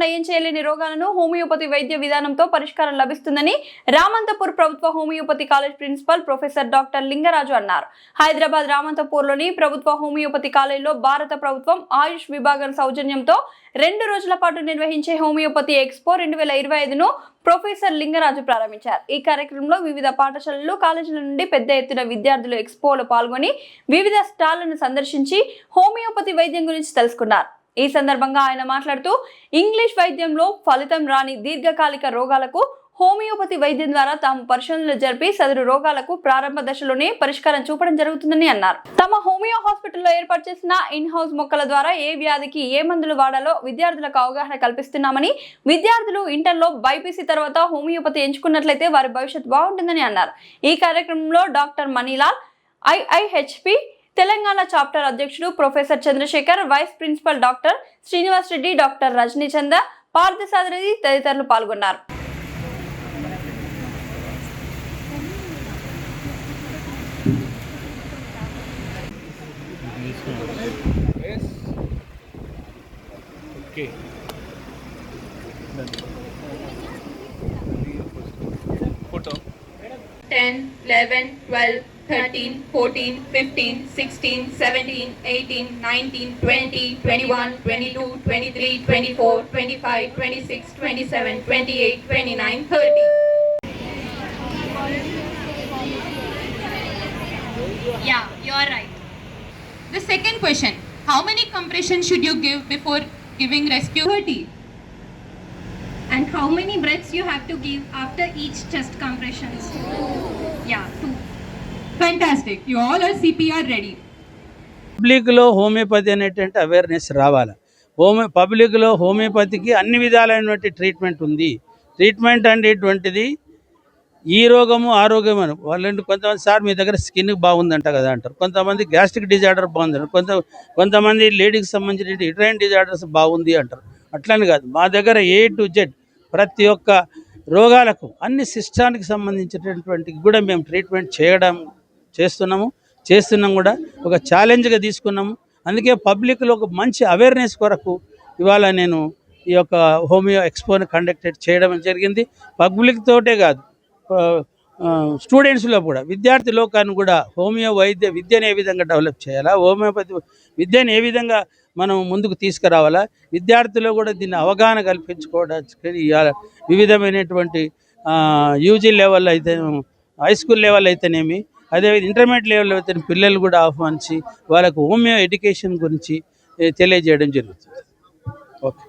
నయం చేయలేని రోగాలను హోమియోపతి వైద్య విధానంతో పరిష్కారం లభిస్తుందని రామంతపూర్ ప్రభుత్వ homeopathy college principal professor doctor Lingaraju అన్నారు. హైదరాబాద్ రామంతపూర్లోని ప్రభుత్వ హోమియోపతి కాలేజ్లో భారత ప్రభుత్వం ఆయుష్ విభాగం సౌజన్యంతో 2 రోజుల పాటు నిర్వహించే హోమియోపతి ఎక్స్పో 2025ను ప్రొఫెసర్ లింగరాజు ప్రారంభించారు. ఈ కార్యక్రమంలో వివిధ పాఠశాలలు, కాలేజీల నుండి పెద్ద ఎత్తున విద్యార్థులు ఎక్స్పోలో పాల్గొని వివిధ స్టాళ్లను సందర్శించి హోమియోపతి వైద్యం గురించి తెలుసుకున్నారు. ఈ సందర్భంగా ఆయన మాట్లాడుతూ ఇంగ్లీష్ వైద్యంలో ఫలితం రాని దీర్ఘకాలిక రోగాలకు హోమియోపతి వైద్యం ద్వారా తాము పరిశోధనలు జరిపి సదరు రోగాలకు ప్రారంభ దశలోనే పరిష్కారం చూపడం జరుగుతుందని అన్నారు. తమ హోమియో హాస్పిటల్లో ఏర్పాటు చేసిన ఇన్ హౌస్ మొక్కల ద్వారా ఏ వ్యాధికి ఏ మందులు వాడాలో విద్యార్థులకు అవగాహన కల్పిస్తున్నామని, విద్యార్థులు ఇంటర్లో బైపీసీ తర్వాత హోమియోపతి ఎంచుకున్నట్లయితే వారి భవిష్యత్తు బాగుంటుందని అన్నారు. ఈ కార్యక్రమంలో doctor Manilal, IIHP Telangana chapter అధ్యక్షుడు professor Chandrasekhar, vice principal doctor Srinivas Reddy, doctor Rajanichanda, Parthasarathi తదితరులు పాల్గొన్నారు. Okay. Photo. 10, 11, 12, 13, 14, 15, 16, 17, 18, 19, 20, 21, 22, 23, 24, 25, 26, 27, 28, 29, 30. Yeah, you are right. The second question, how many compressions should you give before giving rescue? 30. And how many breaths you have to give after each chest compressions? Yeah, 2. Fantastic. You all are CPR ready. పబ్లిక్లో homeopathy అనేటువంటి awareness రావాలి. పబ్లిక్లో హోమియోపతికి అన్ని విధాలైనటువంటి treatment ఉంది. Treatment అనేటువంటిది ఈ రోగము ఆ రోగం అని వాళ్ళంటే కొంతమంది సార్ మీ దగ్గర స్కిన్ బాగుందంట కదా అంటారు, కొంతమంది గ్యాస్ట్రిక్ డిజార్డర్ బాగుంది అంటారు, కొంతమంది లేడీకి సంబంధించిన యూట్రైన్ డిజార్డర్స్ బాగుంది అంటారు. అట్లని కాదు, మా దగ్గర A to Z ప్రతి ఒక్క రోగాలకు అన్ని సిస్టానికి సంబంధించినటువంటి కూడా మేము ట్రీట్మెంట్ చేస్తున్నాం కూడా ఒక ఛాలెంజ్గా తీసుకున్నాము. అందుకే పబ్లిక్లో ఒక మంచి అవేర్నెస్ కొరకు ఇవాళ నేను ఈ యొక్క హోమియో ఎక్స్పోని కండక్ట్ చేయడం జరిగింది. పబ్లిక్ తోటే కాదు, స్టూడెంట్స్లో కూడా, విద్యార్థి లోకాన్ని కూడా హోమియో విద్యను ఏ విధంగా డెవలప్ చేయాలా, హోమియోపతి విద్యను ఏ విధంగా మనం ముందుకు తీసుకురావాలా, విద్యార్థులు కూడా దీన్ని అవగాహన కల్పించుకోవడానికి వివిధమైనటువంటి యూజీ లెవెల్ అయితే, హై స్కూల్ లెవెల్ అయితేనేమి, అదేవిధంగా ఇంటర్మీడియట్ లెవెల్ అయితే పిల్లలు కూడా ఆహ్వానించి వాళ్ళకు హోమియో ఎడ్యుకేషన్ గురించి తెలియజేయడం జరుగుతుంది. ఓకే.